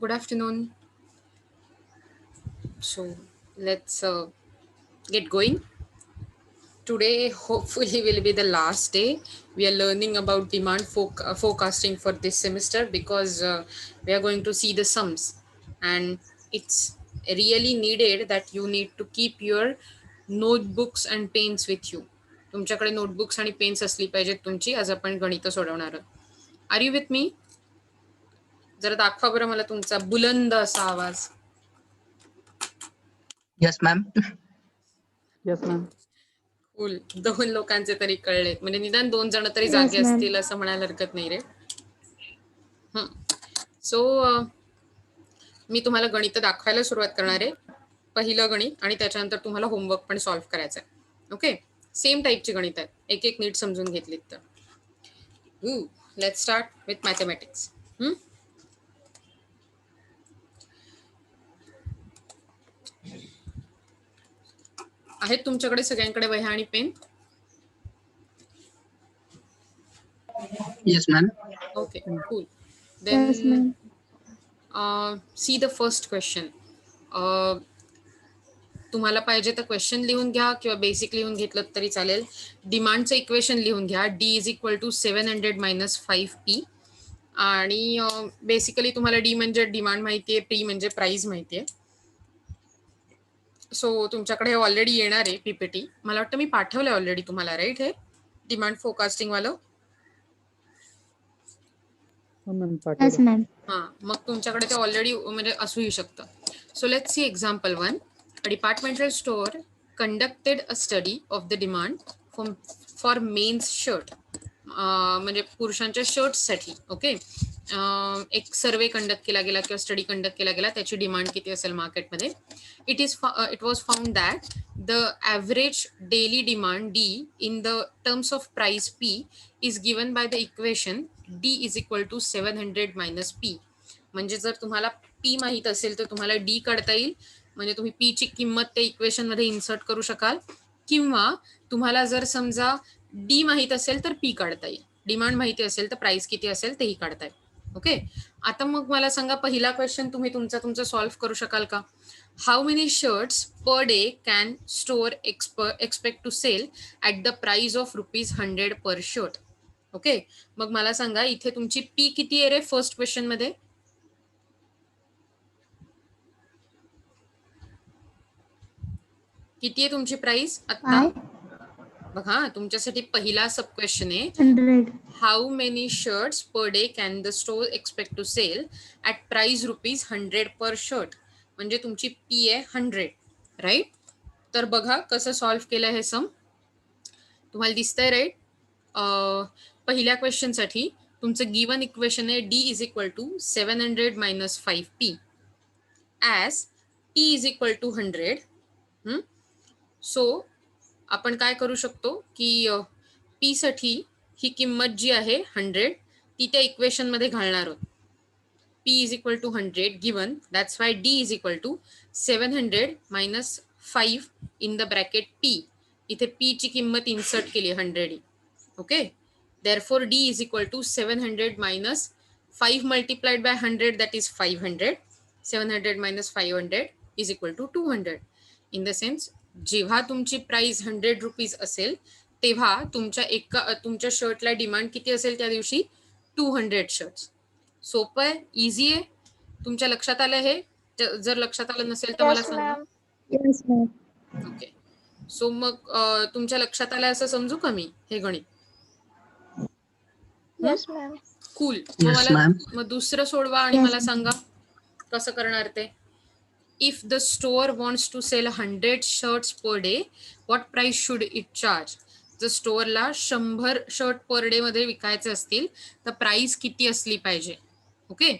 Good afternoon. So let's get going. Today, hopefully, will be the last day. We are learning about demand forecasting for this semester because we are going to see the sums, and it's really needed that you need to keep your notebooks and pens with you. तुमच्याकडे notebooks आणि pens असली पाहिजेत तुमची. आज आपण गणित सोडवणार आहोत. Are you with me? जरा दाखवा बरं मला तुमचा बुलंद असा आवाज. Yes, ma'am. Yes, ma'am. Cool. 2 लोकांचे तरी कळले, म्हणजे निदान 2 जण तरी जागे असतील असं म्हणायला हरकत नाही रे. सो मी तुम्हाला गणित दाखवायला सुरुवात करणार आहे. पहिलं गणित आणि त्याच्यानंतर तुम्हाला होमवर्क पण सॉल्व्ह करायचं आहे. ओके, सेम टाईपची गणित आहेत, एक एक नीट समजून घेतलीत तर. Let's start with mathematics. आहेत तुमच्याकडे सगळ्यांकडे वह्या आणि pen? Yes, ma'am. Okay, cool. Then see the first question. तुम्हाला पाहिजे तर क्वेश्चन लिहून घ्या किंवा बेसिक लिहून घेतलं तरी चालेल. डिमांडचं इक्वेशन लिहून घ्या. D is equal to 700 - 5P. आणि बेसिकली तुम्हाला डी म्हणजे डिमांड माहितीये, पी म्हणजे प्राइस माहितीये. सो तुमच्याकडे ऑलरेडी येणार आहे पीपीटी. मला वाटतं मी पाठवलंय ऑलरेडी तुम्हाला, राईट? हे डिमांड फोरकास्टिंग वालं. Yes, ma'am. हां, मग तुमच्याकडे ते ऑलरेडी म्हणजे असूही शकतं. So let's C example 1. A departmental store conducted a study of the demand for men's shirt. म्हणजे पुरुषांच्या शर्ट्ससाठी. ओके, एक सर्वे कंडक्ट केला गेला किंवा स्टडी कंडक्ट केला गेला, त्याची डिमांड किती असेल मार्केटमध्ये. It was found that the average daily demand D in the terms of price P is given by the equation D is equal to 700 minus P. म्हणजे जर तुम्हाला P माहित असेल तर तुम्हाला D काढता येईल. म्हणजे तुम्ही P ची किंमत त्या इक्वेशन मध्ये इन्सर्ट करू शकाल, किंवा तुम्हाला जर समजा D माहित असेल तर P काढता येईल. डिमांड माहिती असेल तर प्राइस किती असेल तेही काढता येईल. ओके, आता मग मला सांगा, पहिला क्वेश्चन तुम्ही तुमचा सॉल्व्ह करू शकाल का? How many shirts per day can store expect to sell at the price of ₹100 per shirt? Okay, मग मला सांगा इथे तुमची पी किती आहे रे फर्स्ट क्वेश्चन मध्ये? किती आहे तुमची प्राइस आता? बघा, तुमच्यासाठी पहिला सब क्वेश्चन आहे 100. How many shirts per day can the store expect to sell at price ₹100 per shirt. म्हणजे तुमची पी आहे 100, राईट? तर बघा कसं सॉल्व्ह केलं हे सम. तुम्हाला दिसतंय, राईट? पहिल्या क्वेश्चनसाठी तुमचं गिवन इक्वेशन आहे D is equal to 700 minus 5P as P is equal to 100. So आपण काय करू शकतो की P साठी ही किंमत जी आहे 100 ती त्या इक्वेशन मध्ये घालणार आहोत. P is equal to 100 given, that's why D is equal to 700 minus 5 in the bracket P. इथे P ची किंमत इन्सर्ट केली 100. Okay, therefore D is equal to 700 minus 5 multiplied by 100, that is 500. 700 minus 500 is equal to 200. In the sense, जेव्हा तुमची price 100 rupees असेल तेव्हा तुमच्या शर्टला डिमांड किती असेल त्या दिवशी? 200 शर्ट्स. सोपं आहे, इझी आहे. तुमच्या लक्षात आलं हे? जर लक्षात आलं नसेल तर मला सांगा. Yes, ma'am. ओके, सो मग तुमच्या लक्षात आलं असं समजू का मी हे गणित? Yes, ma'am. Cool. Yes, ma'am. मग दुसरं सोडवा आणि मला सांगा कसं करणार ते. If the store wants to sell 100 shirts per day, what price should it charge? जर स्टोअरला 100 शर्ट पर डे मध्ये विकायचे असतील तर प्राइस किती असली पाहिजे? ओके,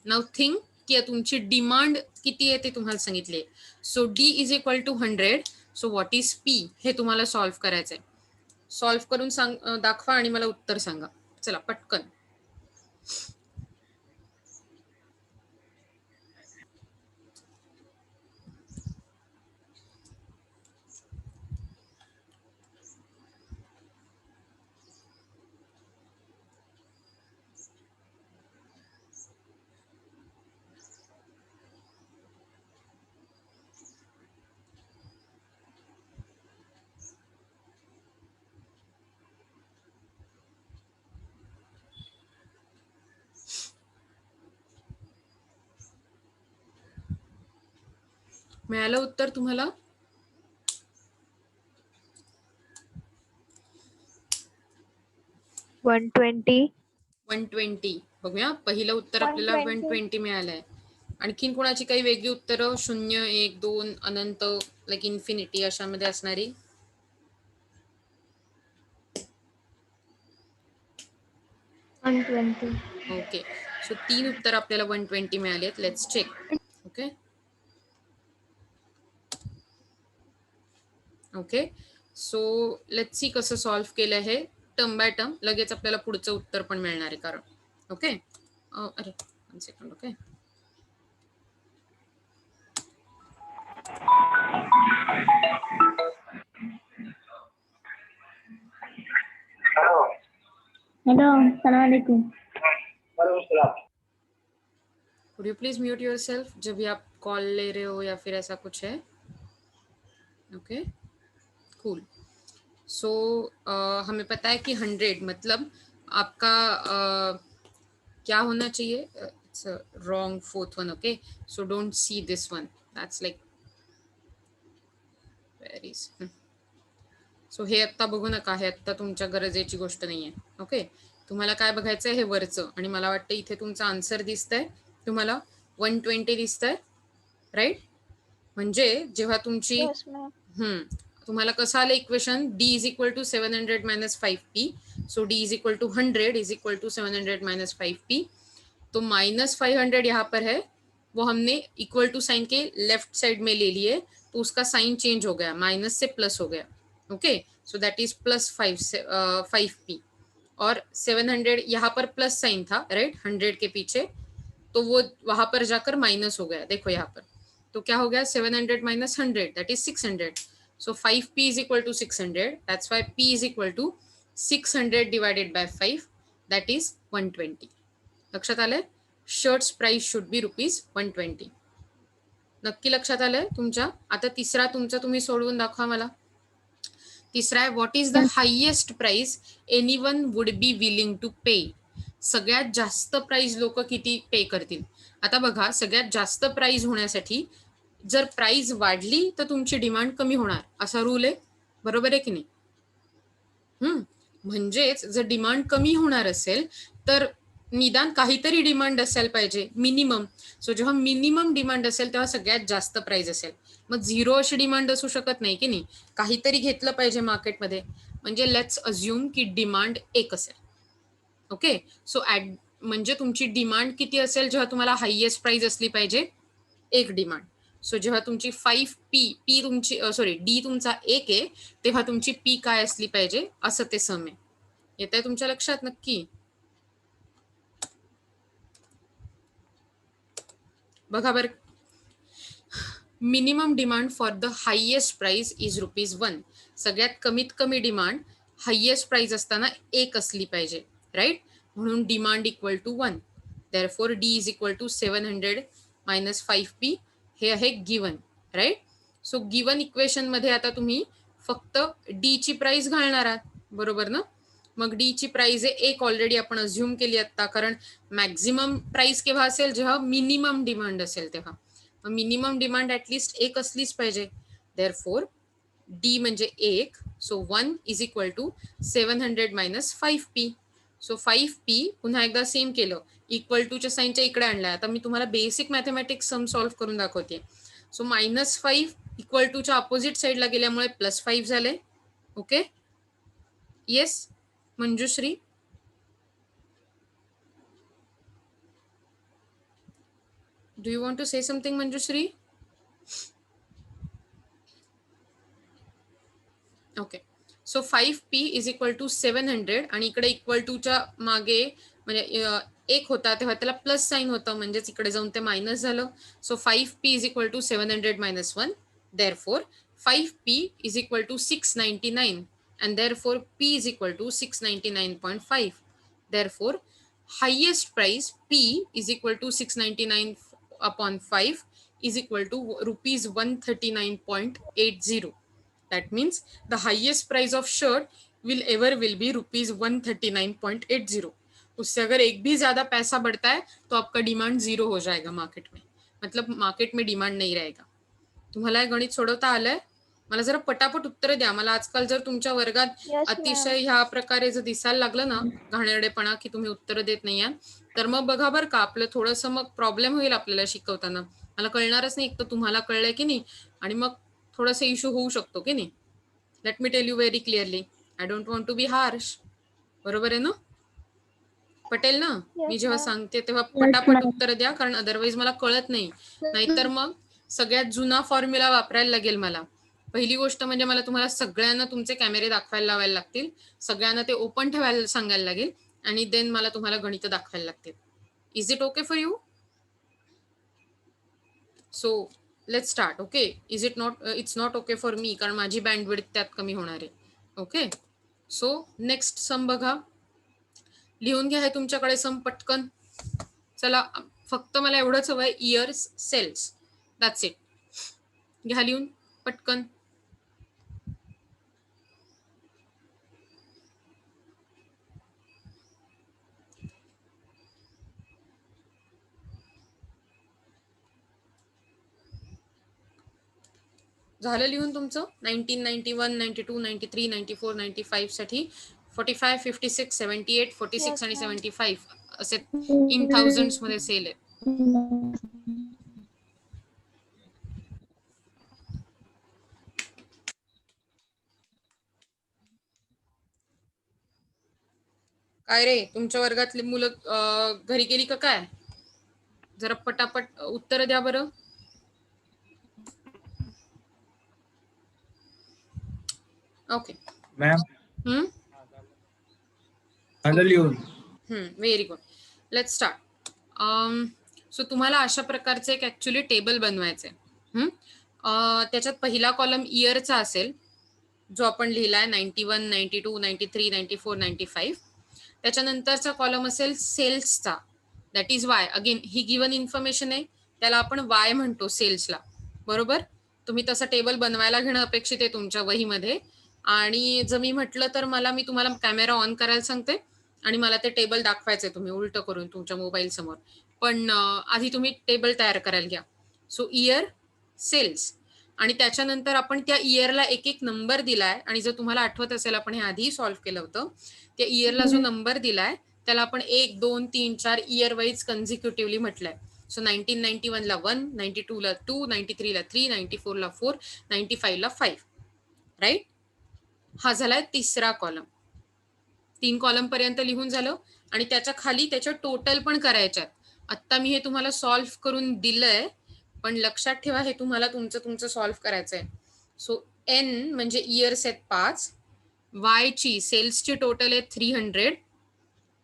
नाउ थिंक की तुमची डिमांड किती आहे ते तुम्हाला सांगितले. So D is equal to 100. So what is P हे तुम्हाला सॉल्व्ह करायचंय. सॉल्व्ह करून दाखवा आणि मला उत्तर सांगा. चला पटकन. मिळालं उत्तर तुम्हाला? $120. 120. बघूया, पहिलं उत्तर आपल्याला 120 मिळालंय. आणखीन कोणाची काही वेगळी उत्तरं? 0, 1, 2, अनंत, लाईक इन्फिनिटी अशामध्ये असणारी? ओके, सो 3 उत्तर आपल्याला 120 मिळाले आहेत. Let's check. Okay okay, so let's see कसं सॉल्व्ह केलं आहे टर्म बाय टर्म. लगेच आपल्याला पुढचं उत्तर पण मिळणार आहे कारण. ओके, अरे 1 सेकंड. ओके, हेलो, अस्सलामुअलैकुम। Would you please mute yourself जब भी आप कॉल ले रहे हो या फिर ऐसा कुछ है? Okay, cool. सो हमें पता है कि 100 मतलब आपका क्या होना चाहिए? It's wrong fourth one. Okay, so don't see this one, that's like very. So हे आत्ता बघू नका, हे आत्ता तुमच्या गरजेची गोष्ट नाहीये. ओके, तुम्हाला काय बघायचं आहे? हे वरचं. आणि मला वाटतं इथे तुमचं आन्सर दिसतंय तुम्हाला 120 दिसतंय, राईट? म्हणजे जेव्हा तुमची Yes, ma'am. तुम्हाला कसं आलं equation? d is equal to 700 minus 5p. So d is equal to 100 is equal to 700 minus 5p. तो माइनस 500 यहाँ पर है, वो हमने इक्वल टू साइन के लेफ्ट साइड में ले लिए, तो उसका साइन चेंज हो गया, माइनस से प्लस हो गया. Okay, so that is plus 5p. और 700 यहाँ पर प्लस साइन था, राइट, 100 के पीछे, तो वो वहां पर जाकर माइनस हो गया. देखो यहाँ पर तो क्या हो गया? 700 minus 100 that is 600. So 5p is equal to 600. That's why p is equal to 600 divided by 5 that is 120. लक्षात आलंय? Shirts price should be ₹120. नक्की लक्षात आलंय तुमच्या? आता तिसरा तुमचा तुम्ही सोडवून दाखवा मला. तिसरा आहे, what is the highest price anyone would be willing to pay? सगळ्यात जास्त प्राइस लोक किती पे करतील? आता बघा, सगळ्यात जास्त प्राइस होण्यासाठी जर प्राइस वाढली तर तुमची डिमांड कमी होणार, असा रूल आहे. बरोबर आहे की नाही? म्हणजेच जर डिमांड कमी होणार असेल तर निदान काहीतरी डिमांड असायला पाहिजे, मिनिमम. सो जेव्हा मिनिमम डिमांड असेल तेव्हा सगळ्यात जास्त प्राइस असेल. मग 0 अशी डिमांड असू शकत नाही की नाही, काहीतरी घेतलं पाहिजे मार्केटमध्ये. म्हणजे लेट्स अज्युम की डिमांड 1 असेल. ओके, सो म्हणजे तुमची डिमांड किती असेल जेव्हा तुम्हाला हायेस्ट प्राइस असली पाहिजे? 1 डिमांड. सो जेव्हा तुमची 5p तुमची डी तुमचा 1 आहे, तेव्हा तुमची p काय असली पाहिजे? असं ते सम आहे. येत आहे तुमच्या लक्षात नक्की? बघा बरं, minimum demand for the highest price is ₹1. सगळ्यात कमीत कमी डिमांड हायेस्ट प्राइस असताना 1 असली पाहिजे, राईट? म्हणून demand equal to 1. Therefore D is equal to 700 minus 5p. हे आहे given, right? So given equation मध्ये आता तुम्ही फक्त डी ची प्राइस घालणार आहात, बरोबर ना? मग डी ची प्राइस आहे 1 ऑलरेडी आपण अज्युम केली आता, कारण मॅक्झिमम प्राइस केव्हा असेल? जेव्हा मिनिमम डिमांड असेल तेव्हा. मिनिमम डिमांड ऍटलिस्ट 1 असलीच पाहिजे. देअरफॉर डी म्हणजे 1, so 1 is equal to 700 minus 5p. So 5p पुन्हा एकदा सेम केलं, इक्वल टूच्या साईनच्या इकडे आणलाय. आता मी तुम्हाला बेसिक मॅथमॅटिक्स सम सॉल्व्ह करून दाखवते. सो मायनस 5 इक्वल टूच्या अपोजिट साईडला गेल्यामुळे प्लस 5 झाले. Okay, yes Manjushree? Do you want to say something Manjushree? Okay, so 5p is equal to 700 आणि इकडे इक्वल टूच्या मागे म्हणजे 1 होता तेव्हा त्याला प्लस साइन होतं, म्हणजेच इकडे जाऊन ते मायनस झालं. So 5p is equal to 700 minus 1. Therefore 5p is equal to 699 and therefore p is equal to 699.5. Therefore highest price p is equal to 699 upon 5 is equal to ₹139.80. That means the highest price of shirt will be ₹139.80. उससे अगर एक भी ज्यादा पैसा बढ़ता है तो आपका डिमांड 0 हो जाएगा मार्केट में, मतलब मार्केट में डिमांड नहीं रहेगा. तुम्हाला हे गणित सोडवता आलंय? मला जरा पटापट उत्तर द्या. मला आजकाल जर तुमच्या वर्गात अतिशय ह्या प्रकारे जर दिसायला लागलं ना घाणेरडेपणा की तुम्ही उत्तर देत नाही आहात, तर मग बघा बरं का आपलं थोडंसं मग प्रॉब्लेम होईल आपल्याला शिकवताना. मला कळणारच नाही, एक तर तुम्हाला कळलंय की नाही आणि मग थोडासा इश्यू होऊ शकतो की नाही. Let me tell you very clearly, I don't want to be harsh. बरोबर आहे ना? पटेल ना? मी जेव्हा सांगते तेव्हा पटापट उत्तर द्या, कारण अदरवाईज मला कळत नाही. नाहीतर मग सगळ्यात जुना फॉर्म्युला वापरायला लागेल मला. पहिली गोष्ट म्हणजे मला तुम्हाला सगळ्यांना तुमचे कॅमेरे दाखवायला लावायला लागतील, सगळ्यांना ते ओपन ठेवायला सांगायला लागेल आणि देन मला तुम्हाला गणित दाखवायला लागतील. Is it okay for you? So let's start. Okay, is it not? It's not okay for me, कारण माझी बँडविड्थ त्यात कमी होणार आहे. ओके, सो नेक्स्ट सम बघा. लिहून घ्या हे तुमच्याकडे सम पटकन. चला, फक्त मला एवढंच हवंय, इयर्स सेल्स, दॅट्स इट. घ्या लिहून पटकन. झालं लिहून तुमचं? 1991, 92, 93, 94, 95 साठी 45, 56, 78, 46 आणि 75 असे इन थाउजंड्स मध्ये सेल आहे. काय रे, तुमच्या वर्गातली मुलं घरी गेली का काय? जरा पटापट उत्तर द्या बरं. Okay ma'am very good. Let's start. So तुम्हाला अशा प्रकारचे एक ऍक्च्युली टेबल बनवायचे. त्याच्यात पहिला कॉलम इयरचा असेल, जो आपण लिहिलाय 91, 92, 93, 94, 95. त्याच्यानंतरचा कॉलम असेल सेल्सचा, that is why. Again he given information आहे, त्याला आपण वाय म्हणतो सेल्सला. बरोबर? तुम्ही तसं टेबल बनवायला घेणं अपेक्षित आहे तुमच्या वहीमध्ये. आणि जर मी म्हटलं तर मी तुम्हाला कॅमेरा ऑन करायला सांगते आणि मला ते टेबल दाखवायचंय तुम्ही उलट करून तुमच्या मोबाईल समोर. पण आधी तुम्ही टेबल तयार करायला घ्या. सो इयर, सेल्स, आणि त्याच्यानंतर आपण त्या इयरला एक एक नंबर दिलाय. आणि जर तुम्हाला आठवत असेल आपण हे आधी सॉल्व्ह केलं होतं, त्या इयरला जो नंबर दिलाय त्याला आपण 1, 2, 3, 4 इयर वाईज कन्झिक्युटिव्हली म्हटलंय. सो 1991 ला 1, 92 ला 2, 93 ला 3, 94 ला 4, 95 ला 5. राईट? हा झालाय तिसरा कॉलम. 3 कॉलम पर्यंत लिहून झालं. आणि त्याच्या खाली त्याच्या टोटल पण करायच्यात. आता मी हे तुम्हाला सॉल्व्ह करून दिलंय, पण लक्षात ठेवा हे तुम्हाला तुमचं सॉल्व्ह करायचंय. सो एन म्हणजे इयर्स आहेत 5, वाय ची सेल्सची टोटल आहे 300,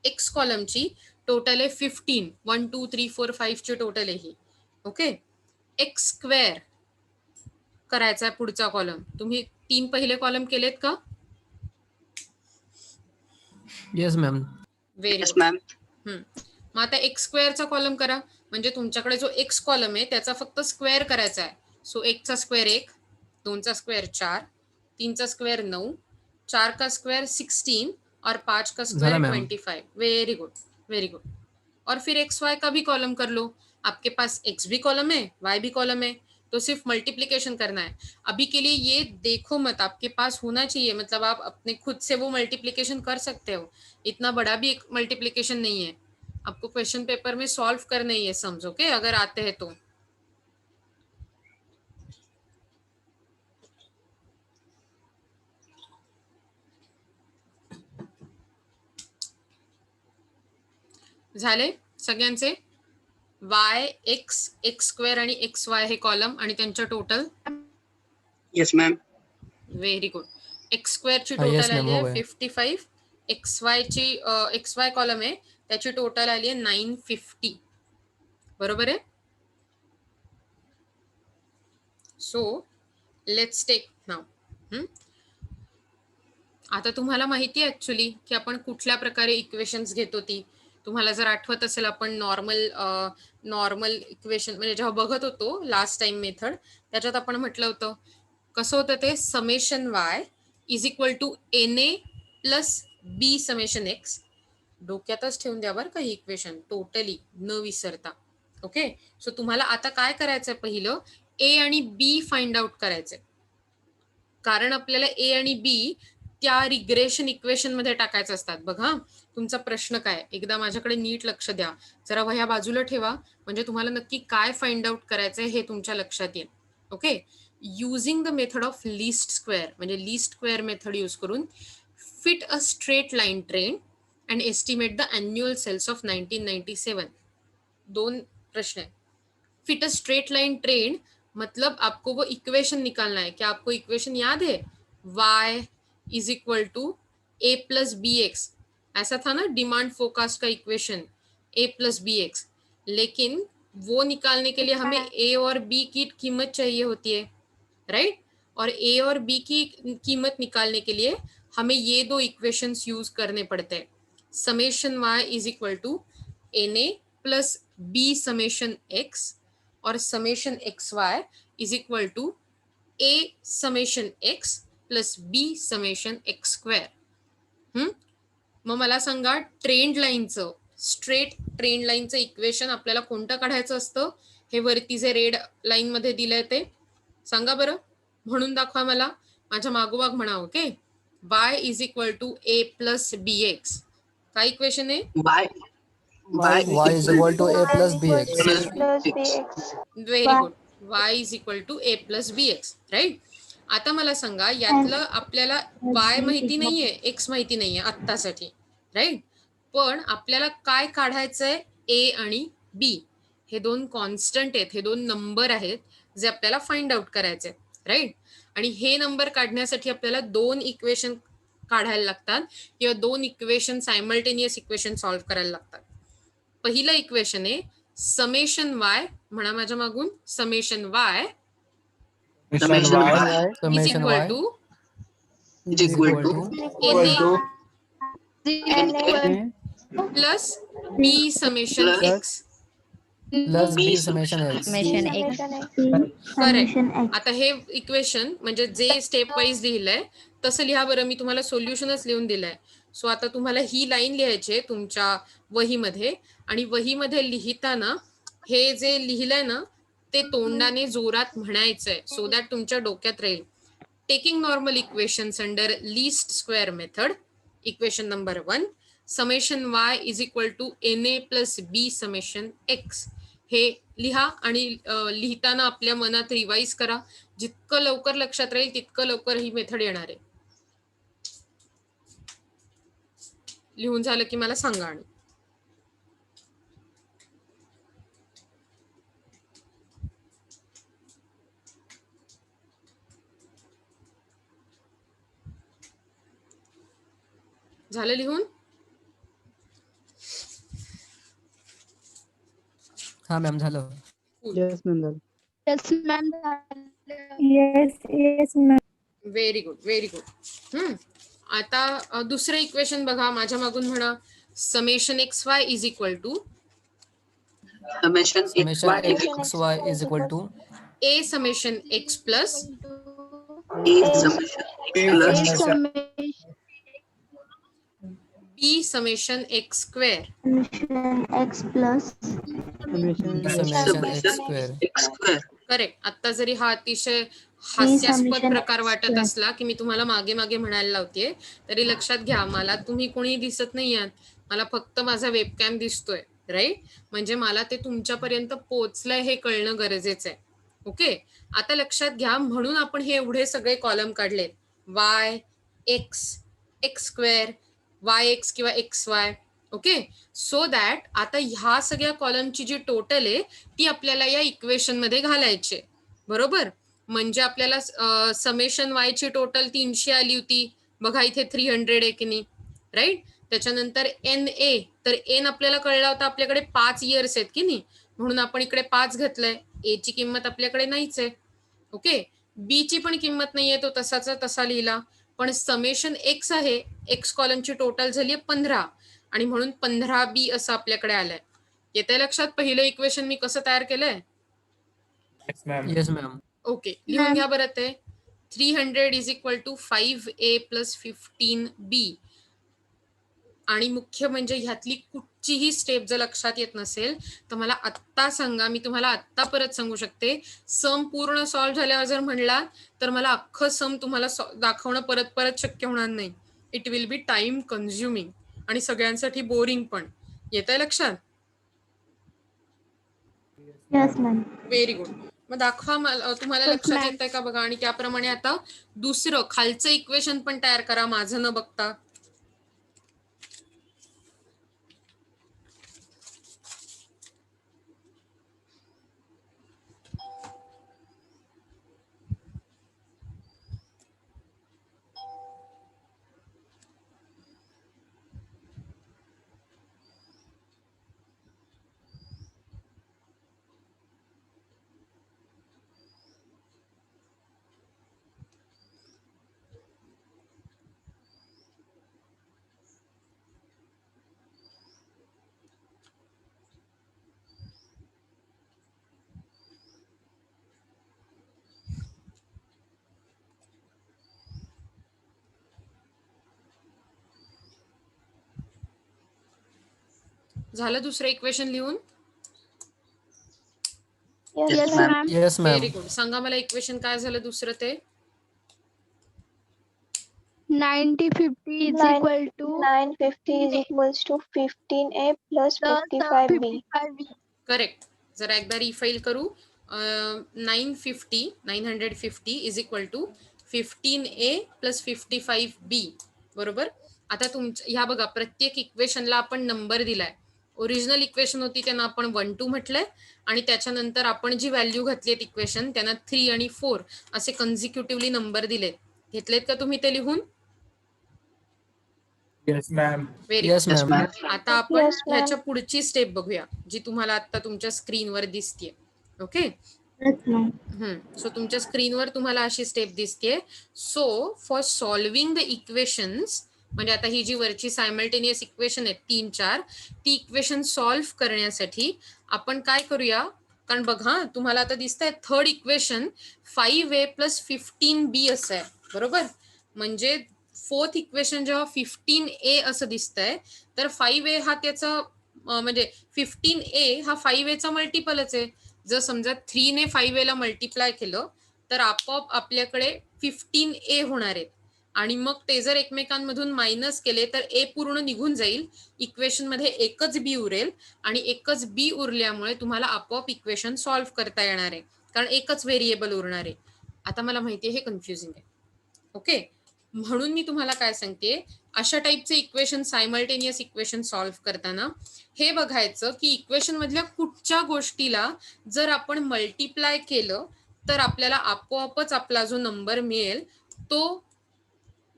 एक्स कॉलमची टोटल आहे 15, 1 2 3 4 5 ची टोटल आहे ही. ओके, एक्स स्क्वेअर करायचा आहे पुढचा कॉलम. तुम्ही 3 पहिले कॉलम केलेत का? Yes ma'am. Very good. मग आता एक्स स्क्वेअरचा कॉलम करा. म्हणजे तुमच्याकडे जो एक्स कॉलम आहे त्याचा फक्त स्क्वेअर करायचा आहे. सो 1 चा स्क्वेअर 1, 2 चा स्क्वेअर 4, 3 चा स्क्वेअर 9, 4 का स्क्वेअर 16 और 5 का square 25. Very good, very good. और फिर एक्स वाई का भी कॉलम कर लो. आपके पास एक्स भी कॉलम है, वाई भी कॉलम है, तो सिर्फ मल्टीप्लीकेशन करना है. अभी के लिए ये देखो मत, आपके पास होना चाहिए, मतलब आप अपने खुद से वो मल्टीप्लीकेशन कर सकते हो. इतना बड़ा भी एक मल्टीप्लीकेशन नहीं है. आपको क्वेश्चन पेपर में सॉल्व करना ही है सम्स. ओके, अगर आते हैं तो. झाले सगळ्यांचे? वाय एक्स, एक्स स्क्वेअर आणि एक्स वाय हे कॉलम आणि त्यांच्या total. Yes ma'am. Very good. X square ची टोटल आली आहे 55, एक्स वाय ची एक्स वाय कॉलम आहे त्याची टोटल आली आहे 950. बरोबर आहे? So let's take now. आता तुम्हाला माहिती आहे ऍक्च्युली की आपण कुठल्या प्रकारे इक्वेशन्स घेतो ती. तुम्हाला जर आठवत असेल आपण नॉर्मल इक्वेशन म्हणजे जेव्हा बघत होतो लास्ट टाइम मेथड, त्याच्यात आपण म्हटलं होतं कसं होतं ते, summation Y is equal to NA plus B summation X. डोक्यातच ठेवून द्या बरं का ही इक्वेशन टोटली न विसरता. ओके, सो तुम्हाला आता काय करायचंय, पहिलं ए आणि बी फाइंड आउट करायचे, कारण आपल्याला ए आणि बी त्या रिग्रेशन इक्वेशन मध्ये टाकायचं असतात. बघा तुमचा प्रश्न काय, एकदा माझ्याकडे नीट लक्ष द्या, जरा वह्या बाजूला ठेवा, म्हणजे तुम्हाला नक्की काय फाइंड आउट करायचंय हे तुमच्या लक्षात येईल. Okay, using the method of least square, म्हणजे लीस्ट स्क्वेअर मेथड यूज करून fit a straight line trend and estimate the annual sales of 1997. 2 प्रश्न है. Fit a straight line trend मतलब आपको वो इक्वेशन निकालना है. क्या आपको इक्वेशन याद है? y is equal to A plus B X, ऐसा था ना डिमांड फोरकास्ट का equation, a plus B X. लेकिन वो निकालने के लिए हमें a और b की कीमत चाहिए होती है, राइट? और a और b की कीमत निकालने के लिए हमें ये 2 इक्वेशंस यूज करने पड़ते हैं. Summation y is equal to na plus b summation x और summation X Y is equal to a summation x plus b summation X square. मग मला सांगा, ट्रेंड लाईनचं, स्ट्रेट ट्रेंड लाईनचं इक्वेशन आपल्याला कोणतं काढायचं असतं? हे वरती जे रेड लाईन मध्ये दिलंय ते सांगा बरं, म्हणून दाखवा मला, माझ्या मागोमाग म्हणा. Okay, y is equal to a plus B X. काय इक्वेशन आहे? Y is equal to A plus BX. Very good. y is equal to a plus B X, right? आता मला सांगा, यातलं आपल्याला y माहिती नाहीये, x माहिती नाहीये आत्तासाठी, राईट? पण आपल्याला काय काढायचंय? a आणि b हे 2 कॉन्स्टंट आहेत, हे 2 नंबर आहेत जे आपल्याला फाइंड आउट करायचे, राईट? आणि हे नंबर काढण्यासाठी आपल्याला 2 इक्वेशन काढायला लागतात किंवा 2 इक्वेशन सायमल्टेनियस इक्वेशन सॉल्व्ह करायला लागतात. पहिलं इक्वेशन आहे समेशन y, म्हणा माझ्या मागून, summation y Summation y is Summation equal Y to is equal to na na plus b summation Plus x. plus B B summation X. Summation X. करेक्ट. आता हे इक्वेशन म्हणजे जे स्टेप वाईज लिहिलंय तसं लिहा बरं, मी तुम्हाला सोल्युशनच लिहून दिलंय. सो आता तुम्हाला ही लाईन लिहायची आहे तुमच्या वहीमध्ये, आणि वहीमध्ये लिहिताना हे जे लिहिलंय ना ते तोंडाने जोरात म्हणायचंय, सो दॅट तुमच्या डोक्यात राहील. Taking normal equations under least square method, equation number 1, summation y is equal to na plus b summation x. हे लिहा आणि लिहिताना आपल्या मनात रिवाइज करा. जितकं लवकर लक्षात राहील तितकं लवकर ही मेथड येणार आहे. लिहून झालं की मला सांगा. आणि झालं लिहून? हा मॅम झालं. Yes, ma'am. Yes, ma'am. Very good, very good. आता दुसरं इक्वेशन बघा, माझ्या मागून म्हणा, summation X Y is equal to summation Summation xy XY is equal to a summation X plus a summation x plus b summation X square. X plus B summation X square. x square. करेक्ट. आता जरी हा अतिशय हास्यास्पद summation प्रकार वाटत square. असला की मी तुम्हाला मागे मागे म्हणायला लावतेय, तरी लक्षात घ्या, मला तुम्ही कोणी दिसत नाही आहात, मला फक्त माझा वेबकॅम दिसतोय, राईट? म्हणजे मला ते तुमच्यापर्यंत पोहोचलंय हे कळणं गरजेचं आहे. ओके, आता लक्षात घ्या, म्हणून आपण हे एवढे सगळे कॉलम काढलेत, y x X square, Y X किंवा X Y. Okay, so that आता ह्या सगळ्या कॉलमची जी टोटल आहे ती आपल्याला या इक्वेशन मध्ये घालायची, बरोबर? म्हणजे आपल्याला समेशन वाय ची टोटल 300 आली होती बघा, इथे 300 आहे की नाही, राईट? त्याच्यानंतर एन ए, तर एन आपल्याला कळला होता आपल्याकडे 5 इयर्स आहेत की नाही, म्हणून आपण इकडे 5 घेतलंय. ए ची किंमत आपल्याकडे नाहीच आहे. ओके, बी ची पण किंमत नाहीये, तो तसाचा तसा लिहिला. पण समेशन एक्स आहे, एक्स कॉलमची टोटल झाली 15, आणि म्हणून 15b असं आपल्याकडे आलंय. येते लक्षात पहिलं इक्वेशन मी कसं तयार केलंय? Yes ma'am. ओके, लिहून घ्या बरं. ते 300 is equal to 5a plus 15b. आणि मुख्य म्हणजे ह्यातली कुठचीही स्टेप जर लक्षात येत नसेल तर मला आत्ता सांगा, मी तुम्हाला आत्ता परत सांगू शकते. सम पूर्ण सॉल्व्ह झाल्यावर जर म्हणला तर मला अख्खं सम तुम्हाला दाखवणं परत परत शक्य होणार नाही. It will be time consuming आणि सगळ्यांसाठी बोरिंग पण. येतंय लक्षात? Yes, ma'am. Very good. मग दाखवा मला, तुम्हाला Yes, लक्षात ma'am. येतंय का बघा. आणि त्याप्रमाणे आता दुसरं खालचं इक्वेशन पण तयार करा माझं न बघता. झालं दुसरं इक्वेशन लिहून? Yes, ma'am. Yes, ma'am. Very good. सांगा मला इक्वेशन काय झालं दुसरं ते. 90/50 is Nine- equal to 950 is equals to 15A plus 55B. 55B. Correct. जरा एकदा रिफाईल करू. 950 is equal to 15A plus 55B. बरोबर. आता ह्या बघा, प्रत्येक इक्वेशनला आपण नंबर दिलाय. ओरिजिनल इक्वेशन होती त्यांना आपण 1 2 म्हटलंय आणि त्याच्यानंतर आपण जी व्हॅल्यू घातलीत इक्वेशन त्यांना 3 आणि 4 असे कन्झिक्युटिव्हली नंबर दिलेत. घेतलेत का तुम्ही ते लिहून? Yes, ma'am. Very Yes, Yes, ma'am. ma'am. आता आपण Yes, ma'am. ह्याच्या पुढची स्टेप बघूया जी तुम्हाला आता तुमच्या स्क्रीनवर दिसतीये. ओके. Yes, ma'am. सो तुमच्या स्क्रीनवर तुम्हाला अशी स्टेप दिसतेय. So for solving the equations, म्हणजे आता ही जी वरची सायमल्टेनियस इक्वेशन आहे 3 4, ती इक्वेशन सॉल्व्ह करण्यासाठी आपण काय करूया. कारण बघा तुम्हाला आता दिसतंय third equation 5A plus 15B असं आहे. बरोबर. म्हणजे फोर्थ इक्वेशन जेव्हा 15A असं दिसतंय तर 5A हा त्याचा म्हणजे 15A हा 5A चा मल्टिपलच आहे. जर समजा 3 ने 5A ला मल्टिप्लाय केलं तर आपोआप आपल्याकडे 15A होणार आहेत. आणि मग ते जर एकमेकांमधून मायनस केले तर A पूर्ण निघून जाईल. इक्वेशन मध्ये एकच B उरेल आणि एकच B उरल्यामुळे तुम्हाला आपोआप इक्वेशन सॉल्व्ह करता येणार आहे. कारण एकच व्हेरिएबल उरणार आहे. आता मला माहितीये हे कन्फ्युजिंग आहे. ओके. म्हणून मी तुम्हाला काय सांगते, अशा टाईपचे इक्वेशन सायमल्टेनियस इक्वेशन सॉल्व्ह करताना हे बघायचं की इक्वेशन मधल्या कुठच्या गोष्टीला जर आपण मल्टिप्लाय केलं तर आपल्याला आपोआपच आपला जो नंबर मिळेल तो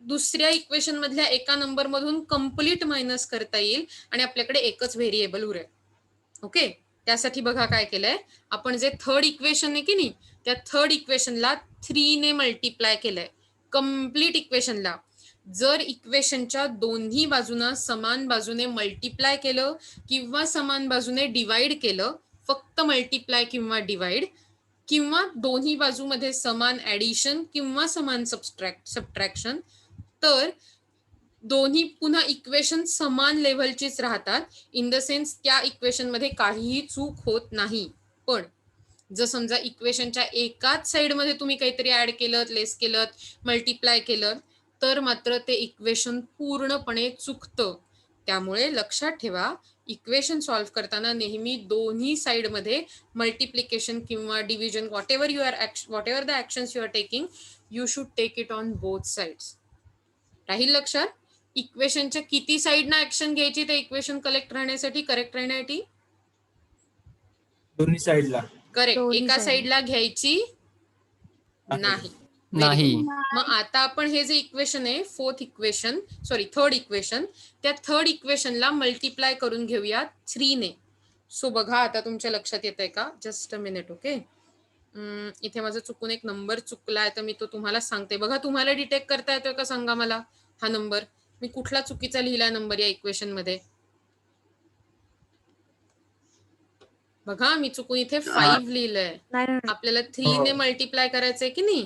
दुसऱ्या इक्वेशन मधल्या एका नंबर मधून कंप्लीट मायनस करता येईल आणि आपल्याकडे एकच व्हेरिएबल उरेल. ओके. त्यासाठी बघा काय केलंय आपण, जे थर्ड इक्वेशन आहे की नाही त्या थर्ड इक्वेशनला 3 ने मल्टिप्लाय केलंय कंप्लीट इक्वेशनला. जर इक्वेशनच्या दोन्ही बाजूना समान बाजूने मल्टिप्लाय केलं किंवा समान बाजूने डिवाइड केलं, फक्त मल्टिप्लाय किंवा डिवाइड, किंवा दोन्ही बाजूमध्ये समान ऍडिशन किंवा समान सबट्रॅक्शन, तर दोन्ही पुन्हा इक्वेशन समान लेव्हलचीच राहतात. इन द सेन्स त्या इक्वेशन मध्ये काहीही चूक होत नाही. पण जर समजा इक्वेशनच्या एकाच साइडमध्ये तुम्ही काहीतरी ऍड केलं, लेस केलं, मल्टिप्लाय केलं तर मात्र ते इक्वेशन पूर्णपणे चुकतं. त्यामुळे लक्षात ठेवा, इक्वेशन सॉल्व्ह करताना नेहमी दोन्ही साइडमध्ये मल्टिप्लिकेशन किंवा division, whatever the actions you are taking, you should take it on both sides. राहील लक्षात? इक्वेशनच्या किती साइडना ऍक्शन घ्यायची ते इक्वेशन करेक्ट राहण्यासाठी? दोन्ही साईडला. करेक्ट. दोन्ही एका side. साइडला घ्यायची नाही. नाही. मग आता आपण हे जे इक्वेशन आहे थर्ड इक्वेशन, त्या थर्ड इक्वेशनला मल्टिप्लाय करून घेऊया 3 ने. सो बघा आता तुमच्या लक्षात येत आहे का? Just a minute. ओके. इथे माझा चुकून एक नंबर चुकलाय तर मी तो तुम्हाला सांगते. बघा तुम्हाला डिटेक्ट करता येतोय का सांगा मला हा नंबर. मी कुठला चुकीचा लिहिलाय नंबर या इक्वेशन मध्ये? बघा मी चुकून इथे 5 लिहिलंय. नाही. आपल्याला 3 ने मल्टिप्लाय करायचंय की नाही.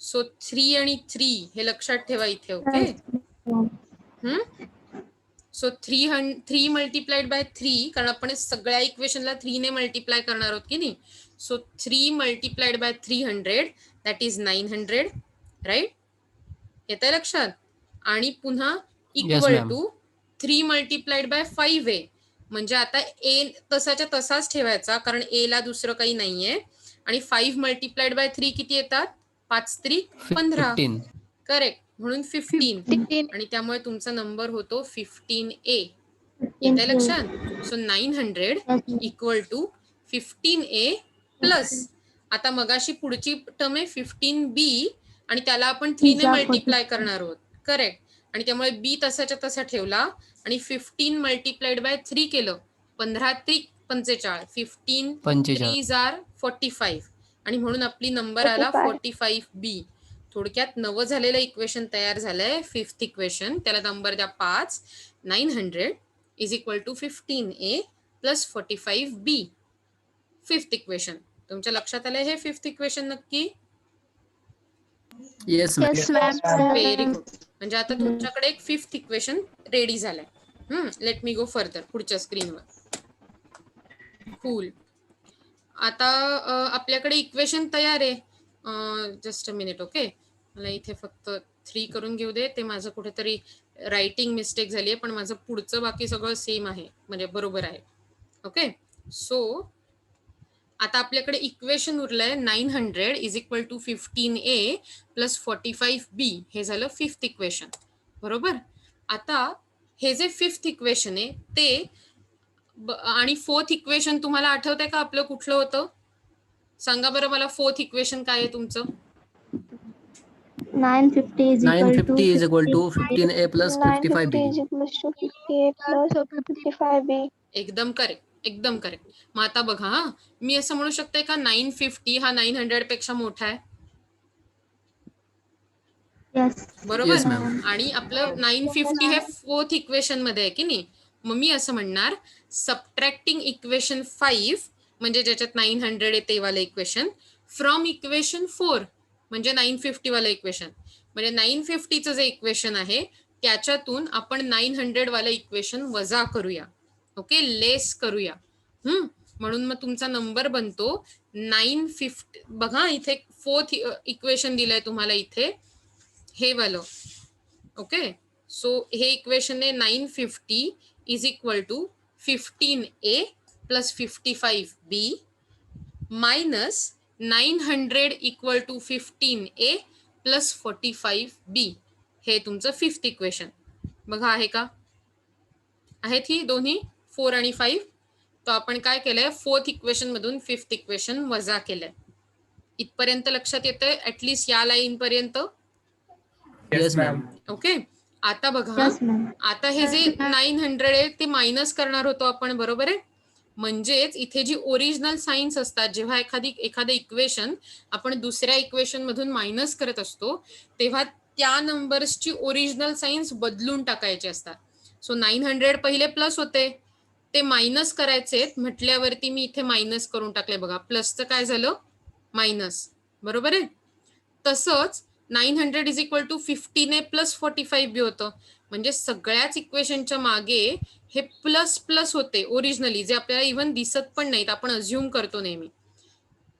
सो 3 आणि 3 हे लक्षात ठेवा इथे. ओके. सो 3 मल्टिप्लाइड बाय 3, कारण आपण सगळ्या इक्वेशनला 3 ने मल्टिप्लाय करणार आहोत की नाही. So 3 multiplied by 300 that is 900, right. येतंय लक्षात. आणि पुन्हा equal ma'am. To 3 multiplied bye 5a, म्हणजे आता ए तसाच्या तसाच ठेवायचा, कारण ए ला दुसरं काही नाहीये. आणि 5 मल्टिप्लाइड बाय 3 किती येतात? 5 त्रिक 15. 15. करेक्ट, म्हणून 15. 15. आणि त्यामुळे तुमचा नंबर होतो 15a. येतंय लक्षात. So 900 equal to 15a plus, आता मगाशी पुढची टर्म आहे 15b, आणि त्याला आपण 3 ने मल्टिप्लाय करणार आहोत. करेक्ट. आणि त्यामुळे बी तसाच्या तसा ठेवला आणि 15 मल्टिप्लाइड बाय 3 केलं. 15 त्रिक 45. 15 3s आर 45, आणि म्हणून आपली नंबर आला 45b. थोडक्यात नवं झालेलं इक्वेशन तयार झालंय, 5th इक्वेशन. त्याला नंबर द्या 5. 900 is equal to 15a plus 45b. 5th equation. तुमच्या लक्षात आलंय हे 5th इक्वेशन नक्की? Yes, ma'am. Yes, ma'am. Very good. म्हणजे आता तुमच्याकडे एक 5th इक्वेशन रेडी झालंय. लेट मी गो फर्दर पुढच्या स्क्रीनवर. कूल. आता आपल्याकडे इक्वेशन तयार आहे. Just a minute. ओके, मला इथे फक्त 3 करून घेऊ दे. ते माझं कुठेतरी रायटिंग मिस्टेक झाली आहे, पण माझं पुढचं बाकी सगळं सेम आहे, म्हणजे बरोबर आहे. ओके, सो आता आपल्याकडे इक्वेशन उरलंय 900 is equal to 15a plus 45b. हे झालं 5th इक्वेशन, बरोबर. आता हे जे 5th इक्वेशन आहे ते आणि 4th इक्वेशन तुम्हाला आठवतंय का आपलं कुठलं होतं? सांगा बरं मला. 4th इक्वेशन काय आहे तुमचं? 950 is equal to 15a plus 55b. 950 is equal to 50a plus 55b. एकदम करेक्ट, एकदम करेक्ट. मग आता बघा, हा मी असं म्हणू शकते का 950 हा 900 पेक्षा मोठा आहे, Yes. बरोबर. Yes, ma'am. आणि आपलं 950 हे 4th इक्वेशन मध्ये आहे की नाही. मग मी असं म्हणणार सबट्रॅक्टिंग इक्वेशन 5, म्हणजे ज्याच्यात 900 आहे ते वाला इक्वेशन, फ्रॉम इक्वेशन 4, म्हणजे 950 वाला इक्वेशन. म्हणजे 950चं जे इक्वेशन आहे त्याच्यातून आपण 900 वाला इक्वेशन वजा करूया. ओके, लेस करूया. म्हणून मग तुमचा नंबर बनतो 950. बघा इथे 4th इक्वेशन दिलंय तुम्हाला इथे, हे वालं. ओके, सो हे इक्वेशन आहे 950 is equal to 15a plus 55b minus 900 equal to 15a plus 45b. हे तुमचं 5th इक्वेशन. बघा आहे का? आहेत ही दोन्ही 4 आणि 5. तो आपण काय केलंय, 4th इक्वेशन मधून 5th इक्वेशन वजा केलंय. इथपर्यंत लक्षात येतंय? ऍटलीस्ट या लाईन पर्यंत. Yes, ma'am. ओके, आता बघा, Yes, ma'am. आता हे जे 900 आहे ते मायनस करणार होतो आपण, बरोबर आहे. म्हणजेच इथे जी ओरिजिनल साइन्स असतात, जेव्हा एखादं इक्वेशन आपण दुसऱ्या इक्वेशन मधून मायनस करत असतो तेव्हा त्या नंबर्सची ओरिजिनल साइन्स बदलून टाकायचे असतात. सो 900 पहिले प्लस होते, ते मायनस करायचे म्हटल्यावरती मी इथे मायनस करून टाकले. बघा, प्लसचं काय झालं, मायनस, बरोबर आहे. तसंच 900 is equal to 15a plus 45b होतं. म्हणजे सगळ्याच इक्वेशनच्या मागे हे प्लस प्लस होते ओरिजिनली, जे आपल्याला इव्हन दिसत पण नाहीत. आपण अज्युम करतो नेहमी.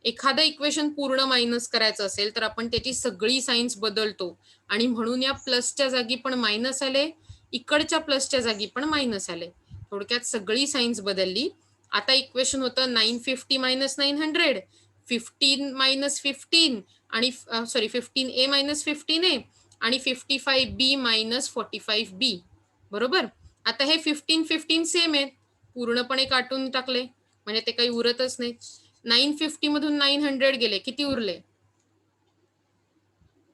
एखादं इक्वेशन पूर्ण मायनस करायचं असेल तर आपण त्याची सगळी साइन्स बदलतो, आणि म्हणून या प्लसच्या जागी पण मायनस आले, इकडच्या प्लसच्या जागी पण मायनस आले. थोडक्यात सगळी साइन्स बदलली. आता इक्वेशन होतं 950 मायनस 900, 15 मायनस 15, आणि सॉरी 15a मायनस 15a आणि 55b मायनस 45b, बरोबर. आता हे 15 सेम आहेत, पूर्णपणे काटून टाकले म्हणजे ते काही उरतच नाही. 950 मधून 900 गेले, किती उरले?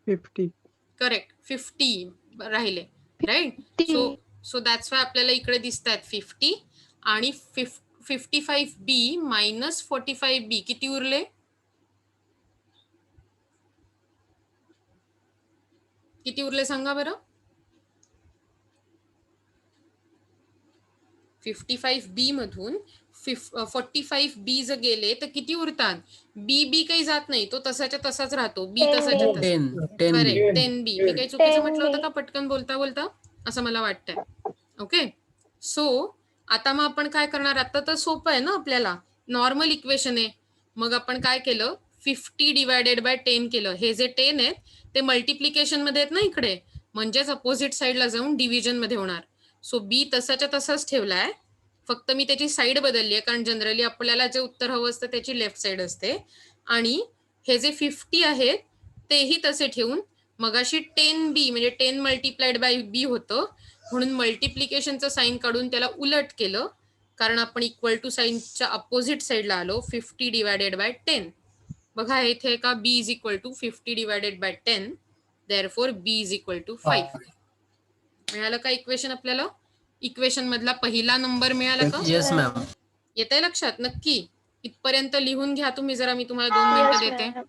50. करेक्ट, 50 राहिले, राईट. सो दॅट्स वाय आपल्याला इकडे दिसतात 50 आणि 55b मायनस 45b किती उरले? किती उरले सांगा बरं? 55b मधून 45b जर गेले तर किती उरतात? बी काही जात नाही, तो तसाच्या तसाच राहतो. बी तसाच्या तसा. 10b. 10b. मी काही चुकीचं म्हटलं होतं का पटकन बोलता बोलता? असं मला वाटतंय. ओके, सो आता मग आपण काय करणार, आता तर सोपं आहे ना आपल्याला, नॉर्मल इक्वेशन आहे. मग आपण काय केलं, 50 डिवायडेड बाय 10 केलं. हे जे 10 आहेत ते मल्टिप्लिकेशन मध्ये आहेत ना इकडे, म्हणजेच अपोजिट साईडला जाऊन डिव्हिजन मध्ये होणार. सो बी तसाच्या तसाच ठेवलाय, फक्त मी त्याची साईड बदलली आहे, कारण जनरली आपल्याला जे उत्तर हवं असतं त्याची लेफ्ट साईड असते. आणि हे जे 50 आहेत तेही तसे ठेवून मगाशी 10b म्हणजे 10 मल्टिप्लाइड बाय बी होतं, म्हणून मल्टिप्लिकेशनचं साईन काढून त्याला उलट केलं, कारण आपण इक्वल टू साईनच्या अपोजिट साईडला आलो. 50 डिवायडेड बाय 10. बघा इथे का b is equal to 50 divided by 10, therefore b is equal to 5. मिळालं का इक्वेशन आपल्याला? इक्वेशन मधला पहिला नंबर मिळाला का? Yes, ma'am. येतंय लक्षात? नक्की इथपर्यंत लिहून घ्या तुम्ही जरा, मी तुम्हाला 2 मिनिटं Yes, देते. ma'am.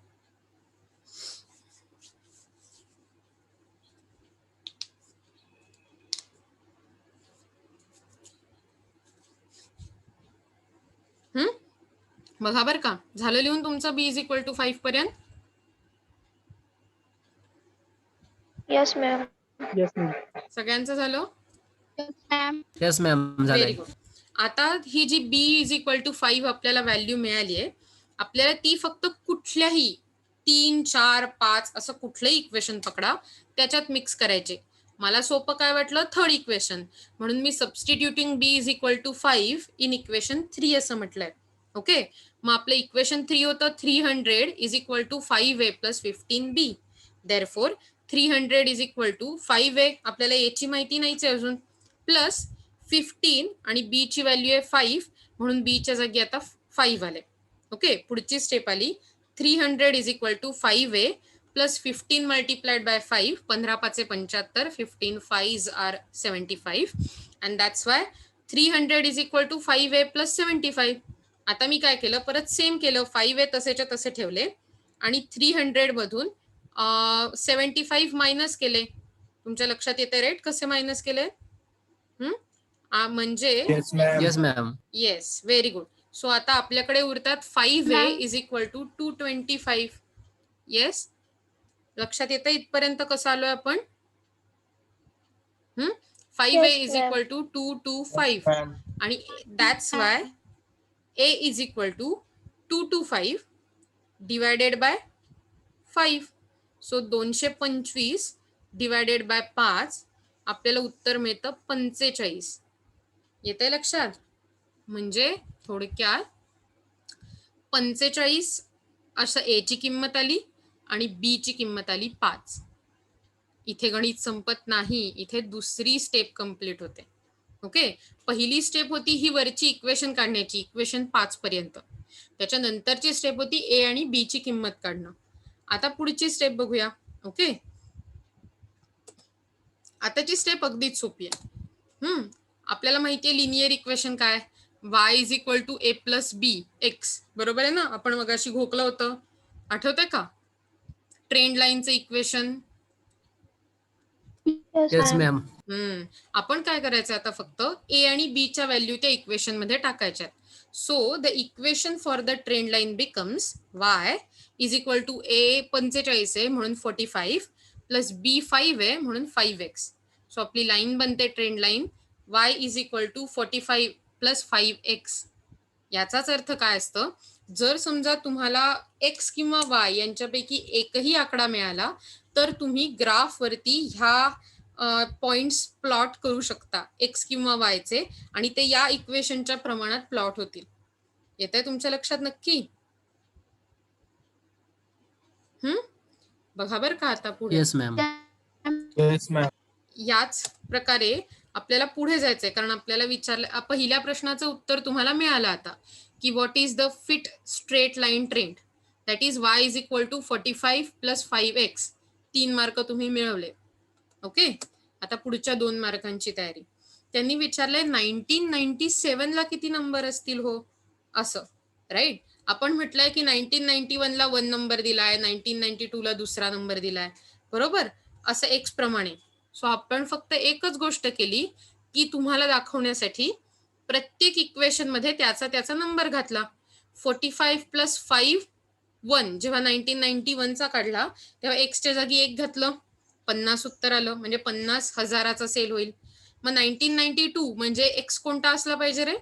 बघा बरं का, झालं लिहून तुमचं b इज इक्वल टू 5 पर्यंत? Yes, ma'am. Yes, ma'am. सगळ्यांचं झालं? Yes, ma'am. व्हेरी झालंय. गुड. आता ही जी b इज इक्वल टू 5 आपल्याला व्हॅल्यू मिळाली आहे, आपल्याला ती फक्त कुठल्याही 3, 4, 5 असं कुठलंही इक्वेशन पकडा, त्याच्यात मिक्स करायचे. मला सोपं काय वाटलं, थर्ड इक्वेशन, म्हणून मी substituting b is equal to 5 in equation 3 असं म्हटलंय. ओके, मग आपलं इक्वेशन 3 होतं 300 is equal to 5a plus 15b. Therefore 300 is equal to 5a, आपल्याला याची माहिती नाहीच आहे अजून, प्लस 15 आणि b ची व्हॅल्यू आहे 5, म्हणून b च्या जागी आता 5 आले. ओके, पुढची स्टेप आली, 300 is equal to 5a plus 15 multiplied by 5, 15 5 75, 15 5 are 75, and that's why 300 is equal to 5a plus 75. आता मी काय केलं, परत सेम केलं, 5a तसेच्या तसे ठेवले आणि 300 मधून 75 मायनस केले. तुमच्या लक्षात येते रेट कसे मायनस केले? म्हणजे Yes, ma'am. Yes, very good. So आता आपल्याकडे उरतात 5a is equal to 225. Yes, लक्षात येतं इथपर्यंत कसं आलोय आपण? 5a Yes, is ma'am. Equal to 225 आणि that's why a is equal to 225 divided by 5. So 225 divided by 5 आपल्याला उत्तर मिळतं 45. येतंय लक्षात? म्हणजे थोडक्यात 45 असं a ची किंमत आली आणि b ची किंमत आली 5. इथे गणित संपत नाही, इथे दुसरी स्टेप कंप्लीट होते. ओके, पहिली स्टेप होती ही वरची इक्वेशन काढण्याची, इक्वेशन 5 पर्यंत. त्याच्यानंतरची स्टेप होती a आणि b ची किंमत काढणं. आता पुढची स्टेप बघूया. ओके, आताची स्टेप अगदीच सोपी आहे. आपल्याला माहिती आहे लिनियर इक्वेशन काय, y is equal to a plus B X, बरोबर आहे ना? आपण मगाशी घोकलं होतं, आठवतंय का? ट्रेंड लाईनचं इक्वेशन. Yes, ma'am. आपण काय करायचं आता, फक्त a आणि b च्या व्हॅल्यू त्या इक्वेशन मध्ये टाकायच्या. So the equation for the trend line becomes y is equal to a 45 आहे म्हणून 45 प्लस b 5 आहे म्हणून 5x. सो आपली लाईन बनते trend line y is equal to 45 plus 5x. याचाच अर्थ काय असतं, जर समजा तुम्हाला x किंवा y यांच्यापैकी एकही आकडा मिळाला तर तुम्ही ग्राफ वरती ह्या पॉइंट्स प्लॉट करू शकता x किंवा y चे, आणि ते या इक्वेशनच्या प्रमाणात प्लॉट होतील. येतंय तुमच्या लक्षात नक्की? बघा बरं का आता पुढे. Yes, ma'am. Yes, ma'am. याच प्रकारे आपल्याला पुढे जायचंय, कारण आपल्याला विचारलं, पहिल्या प्रश्नाचं उत्तर तुम्हाला मिळालं आता, की what is the fit straight line trend, that is y is equal to 45 plus 5x. 3 mark तुम्ही मिळवले. ओके, आता पुढच्या 2 मार्कांची तयारी. त्यांनी विचारलंय 1997 ला किती नंबर असतील हो, असं, राईट? आपण म्हटलंय की 1991 ला 1 नंबर दिलाय, 1992 ला दुसरा नंबर दिलाय, बरोबर? असं x प्रमाणे. सो आपण फक्त एकच गोष्ट केली, की तुम्हाला दाखवण्यासाठी प्रत्येक इक्वेशन मध्ये त्याचा नंबर घातला. 45 प्लस 5 1 जेव्हा 1991 चा काढला तेव्हा x च्या जागी 1 घातलं, 50 उत्तर आलं, म्हणजे 50,000चा सेल होईल. मग 1992 म्हणजे एक्स कोणता असला पाहिजे रे?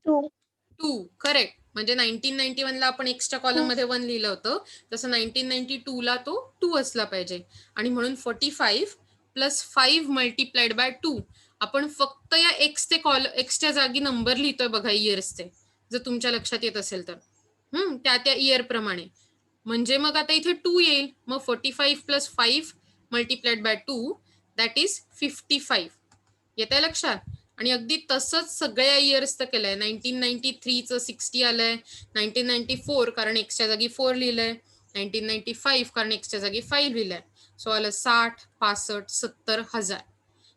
2. 2. करेक्ट. म्हणजे 1991 ला आपण एक्सच्या कॉलम मध्ये 1 लिहिलं होतं, तसं 1992 ला तो 2 असला पाहिजे. आणि म्हणून 45 प्लस 5 मल्टिप्लाइड बाय 2. आपण फक्त या एक्सच्या जागी नंबर लिहितोय बघा, इयर्सचे, जर तुमच्या लक्षात येत असेल तर. त्या इयर प्रमाणे. म्हणजे मग आता इथे 2 येईल. मग 45 plus 5 multiplied by 2 that is 55. येत आहे लक्षात? आणि अगदी तसंच सगळ्या इयर्सचं केलंय. 1993चं 60 आलंय, 1994 कारण एक्सच्या जागी 4 लिहिलंय, 1995 कारण एक्सच्या जागी 5 लिहिलंय. सो आलं 60, 65, 70 हजार.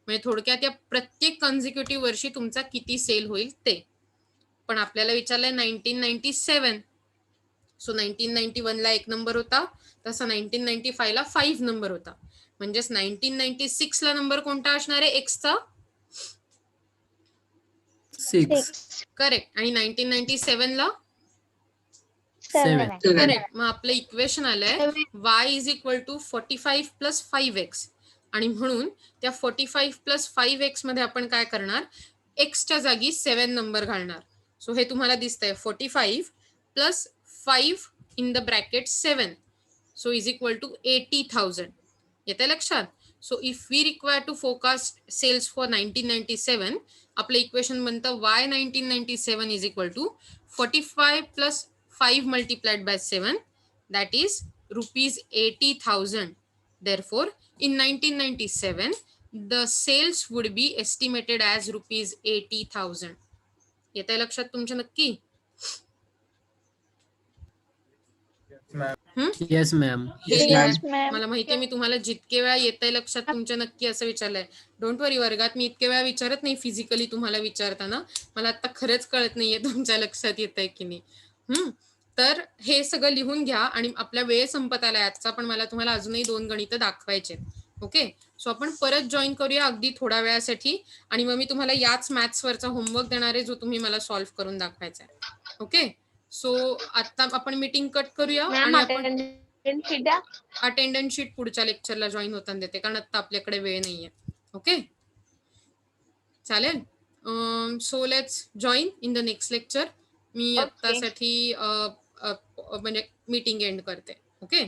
म्हणजे थोडक्यात या प्रत्येक कन्झिक्युटिव्ह वर्षी तुमचा किती सेल होईल ते. पण आपल्याला विचारलंय 1997. सो 1991 ला 1 नंबर होता, तसा 1995 ला 5 नंबर होता. म्हणजेच 1996 ला नंबर कोणता असणार आहे एक्सचा? 6. करेक्ट. आणि 1997 ला 7. करेक्ट. मग आपलं इक्वेशन आलंय y is equal to 45 plus 5x. आणि म्हणून त्या 45 प्लस 5x मध्ये आपण काय करणार? एक्सच्या जागी 7 नंबर घालणार. सो हे तुम्हाला दिसतंय 45 plus 5 in the bracket 7. So is equal to 80,000. येते लक्षात? So if we require to forecast sales for 1997, आपलं इक्वेशन बनतं y 1997 is equal to 45 plus 5 multiplied by 7, that is rupees 80,000. Therefore, in 1997, the sales would be estimated as rupees 80,000. येत आहे लक्षात तुमच्या नक्की? Yes, ma'am. Yes, ma'am. मला माहितीये मी तुम्हाला जितके वेळा येत आहे लक्षात तुमच्या नक्की असं विचारलंय. डोंट वरी, वर्गात मी इतके वेळा विचारत नाही फिजिकली तुम्हाला विचारताना. मला आता खरंच कळत नाहीये तुमच्या लक्षात येत आहे की नाही. तर हे सगळं लिहून घ्या. आणि आपला वेळ संपत आलाय आजचा, पण मला तुम्हाला अजूनही 2 गणितं दाखवायचे. ओके, सो आपण परत जॉईन करूया अगदी थोड्या वेळासाठी. आणि मग मी तुम्हाला याच मॅथ्सवरचा होमवर्क देणार आहे, जो तुम्ही मला सॉल्व्ह करून दाखवायचा आहे. ओके, सो आता आपण मीटिंग कट करूया आणि आपण अटेंडन्स शीट पुढच्या लेक्चरला जॉईन होताना देते, कारण आता आपल्याकडे वेळ नाहीये. ओके, चालेल. So let's join in the next lecture. मी आत्तासाठी म्हणजे मीटिंग एंड करते. ओके.